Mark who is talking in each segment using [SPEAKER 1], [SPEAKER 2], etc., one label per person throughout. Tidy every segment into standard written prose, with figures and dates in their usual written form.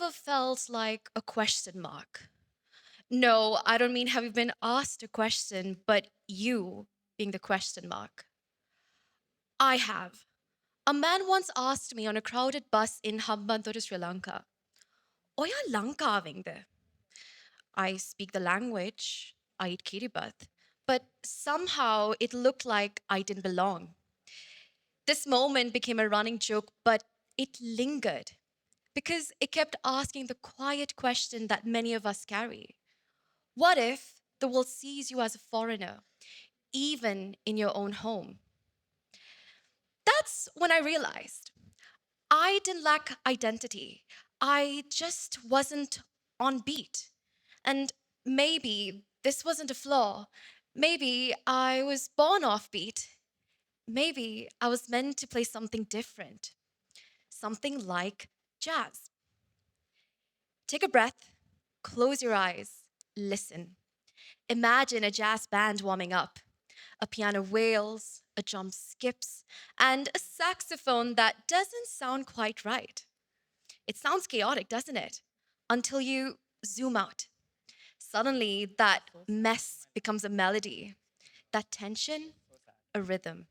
[SPEAKER 1] ever felt like a question mark? No, I don't mean have you been asked a question, but you being the question mark. I have. A man once asked me on a crowded bus in Hambantota, Sri Lanka, Oya Lanka there. I speak the language, I eat Kiribati, but somehow it looked like I didn't belong. This moment became a running joke, but it lingered because it kept asking the quiet question that many of us carry. What if the world sees you as a foreigner, even in your own home? That's when I realized I didn't lack identity. I just wasn't on beat. And maybe this wasn't a flaw. Maybe I was born off beat. Maybe I was meant to play something different, something like jazz. Take a breath, close your eyes, listen. Imagine a jazz band warming up. A piano wails, a drum skips, and a saxophone that doesn't sound quite right. It sounds chaotic, doesn't it? Until you zoom out. Suddenly, that mess becomes a melody, that tension, a rhythm.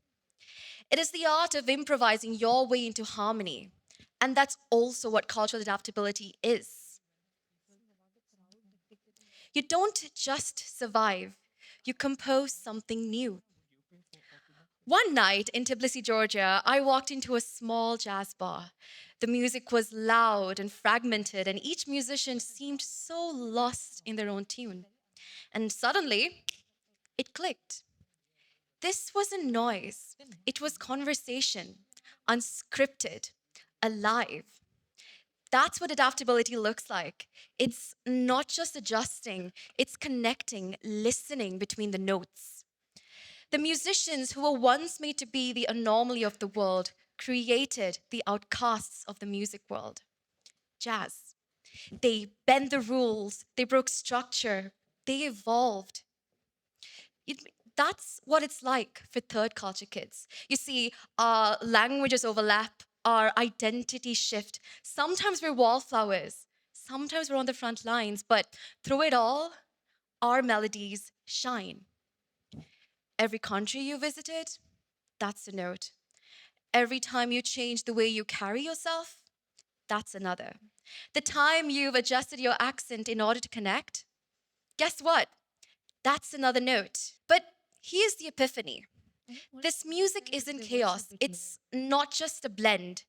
[SPEAKER 1] It is the art of improvising your way into harmony. And that's also what cultural adaptability is. You don't just survive, you compose something new. One night in Tbilisi, Georgia, I walked into a small jazz bar. The music was loud and fragmented, and each musician seemed so lost in their own tune. And suddenly, it clicked. This wasn't noise, it was conversation, unscripted, alive. That's what adaptability looks like. It's not just adjusting, it's connecting, listening between the notes. The musicians who were once made to be the anomaly of the world created the outcasts of the music world. Jazz. They bent the rules, they broke structure, they evolved. It- that's what it's like for third culture kids. You see, our languages overlap, our identity shift. Sometimes we're wallflowers, sometimes we're on the front lines, but through it all, our melodies shine. Every country you visited, that's a note. Every time you change the way you carry yourself, that's another. The time you've adjusted your accent in order to connect, guess what? That's another note. But here's the epiphany. This music isn't chaos. It's not just a blend.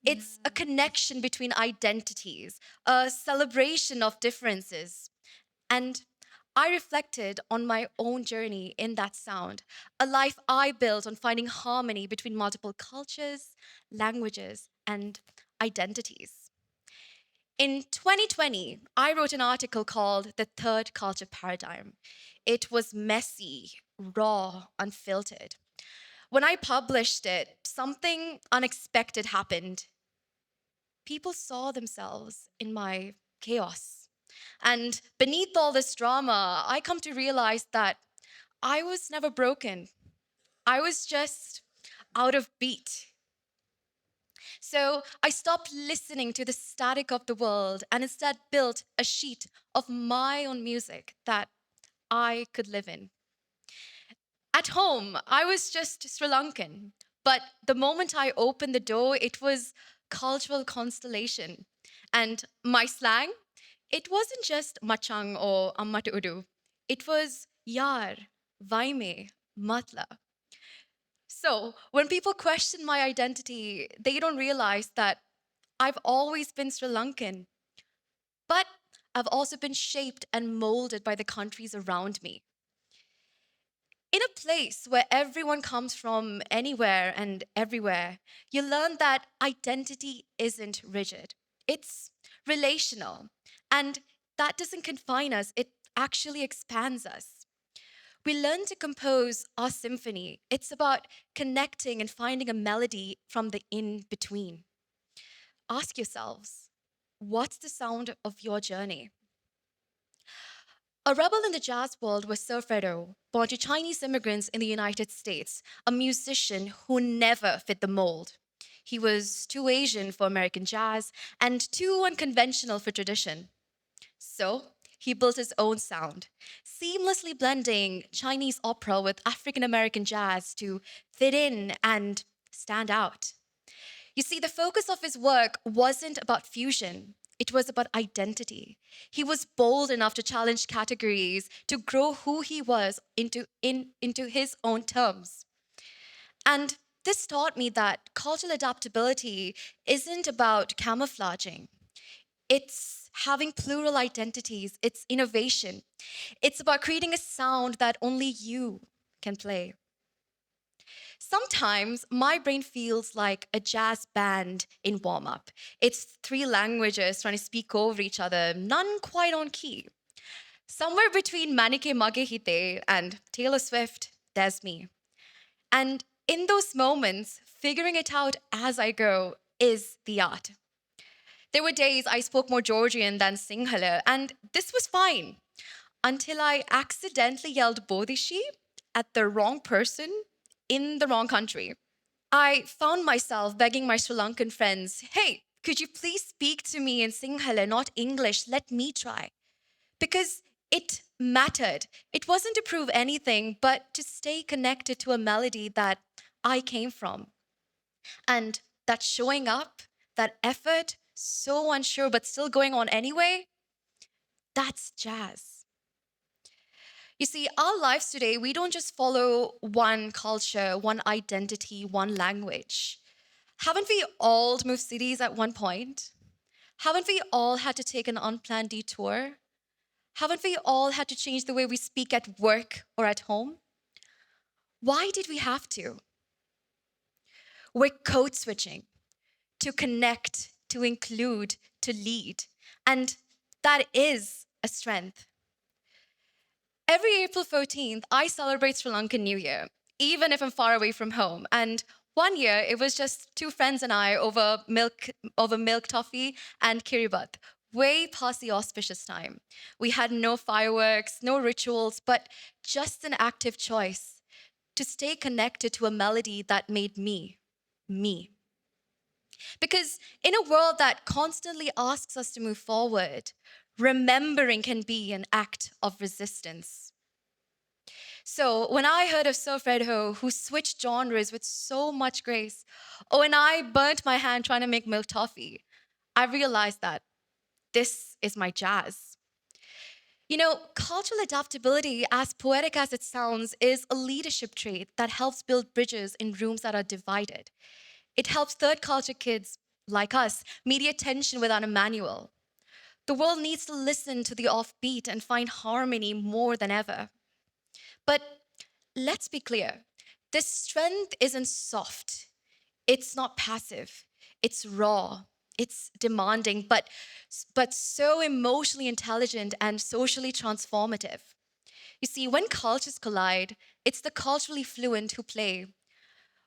[SPEAKER 1] It's a connection between identities, a celebration of differences. And I reflected on my own journey in that sound, a life I built on finding harmony between multiple cultures, languages, and identities. In 2020, I wrote an article called The Third Culture Paradigm. It was messy, raw, unfiltered. When I published it, something unexpected happened. People saw themselves in my chaos. And beneath all this drama, I come to realize that I was never broken. I was just out of beat. So I stopped listening to the static of the world and instead built a sheet of my own music that I could live in. At home, I was just Sri Lankan, but the moment I opened the door, it was cultural constellation. And my slang, it wasn't just machang or ammatu udu. It was yar, vaime, matla. So when people question my identity, they don't realize that I've always been Sri Lankan, but I've also been shaped and molded by the countries around me. In a place where everyone comes from anywhere and everywhere, you learn that identity isn't rigid, it's relational. And that doesn't confine us, it actually expands us. We learn to compose our symphony. It's about connecting and finding a melody from the in between. Ask yourselves, what's the sound of your journey? A rebel in the jazz world was Surfredo, born to Chinese immigrants in the United States, a musician who never fit the mold. He was too Asian for American jazz and too unconventional for tradition. So he built his own sound, seamlessly blending Chinese opera with African American jazz to fit in and stand out. You see, the focus of his work wasn't about fusion, it was about identity. He was bold enough to challenge categories, to grow who he was into his own terms. And this taught me that cultural adaptability isn't about camouflaging. It's having plural identities, it's innovation. It's about creating a sound that only you can play. Sometimes my brain feels like a jazz band in warm up. It's three languages trying to speak over each other, none quite on key. Somewhere between Manike Magehite and Taylor Swift, there's me. And in those moments, figuring it out as I go is the art. There were days I spoke more Georgian than Sinhala, and this was fine until I accidentally yelled Bodishi at the wrong person in the wrong country. I found myself begging my Sri Lankan friends, hey, could you please speak to me in Sinhala, not English? Let me try. Because it mattered. It wasn't to prove anything, but to stay connected to a melody that I came from. And that showing up, that effort, so unsure but still going on anyway, that's jazz. You see, our lives today, we don't just follow one culture, one identity, one language. Haven't we all moved cities at one point? Haven't we all had to take an unplanned detour? Haven't we all had to change the way we speak at work or at home? Why did we have to? We're code switching to connect, to include, to lead. And that is a strength. Every April 14th, I celebrate Sri Lankan New Year, even if I'm far away from home. And one year, it was just two friends and I over milk toffee and kiribat, way past the auspicious time. We had no fireworks, no rituals, but just an active choice to stay connected to a melody that made me, me. Because in a world that constantly asks us to move forward, remembering can be an act of resistance. So when I heard of Sir Fred Ho, who switched genres with so much grace, or when I burnt my hand trying to make milk toffee, I realized that this is my jazz. You know, cultural adaptability, as poetic as it sounds, is a leadership trait that helps build bridges in rooms that are divided. It helps third culture kids like us mediate tension without a manual. The world needs to listen to the offbeat and find harmony more than ever. But let's be clear, this strength isn't soft, it's not passive, it's raw, it's demanding, but so emotionally intelligent and socially transformative. You see, when cultures collide, it's the culturally fluent who play.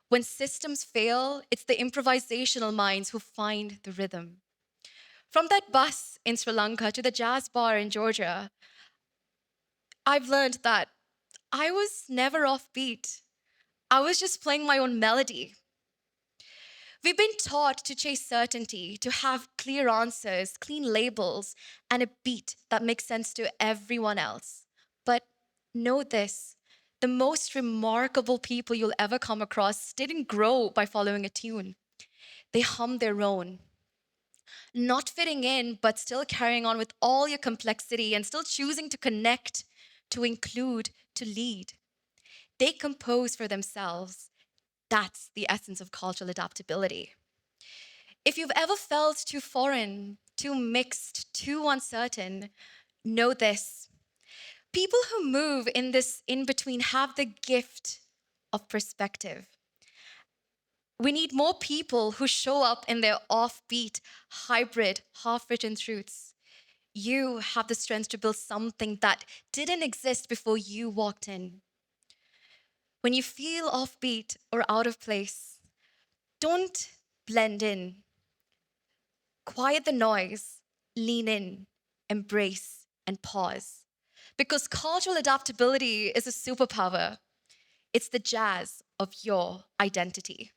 [SPEAKER 1] When systems fail, it's the improvisational minds who find the rhythm. From that bus in Sri Lanka to the jazz bar in Georgia, I've learned that I was never offbeat. I was just playing my own melody. We've been taught to chase certainty, to have clear answers, clean labels, and a beat that makes sense to everyone else. But know this, the most remarkable people you'll ever come across didn't grow by following a tune. They hum their own, not fitting in, but still carrying on with all your complexity and still choosing to connect, to include, to lead. They compose for themselves. That's the essence of cultural adaptability. If you've ever felt too foreign, too mixed, too uncertain, know this. People who move in this in between have the gift of perspective. We need more people who show up in their offbeat, hybrid, half written truths. You have the strength to build something that didn't exist before you walked in. When you feel offbeat or out of place, don't blend in. Quiet the noise, lean in, embrace, and pause. Because cultural adaptability is a superpower. It's the jazz of your identity.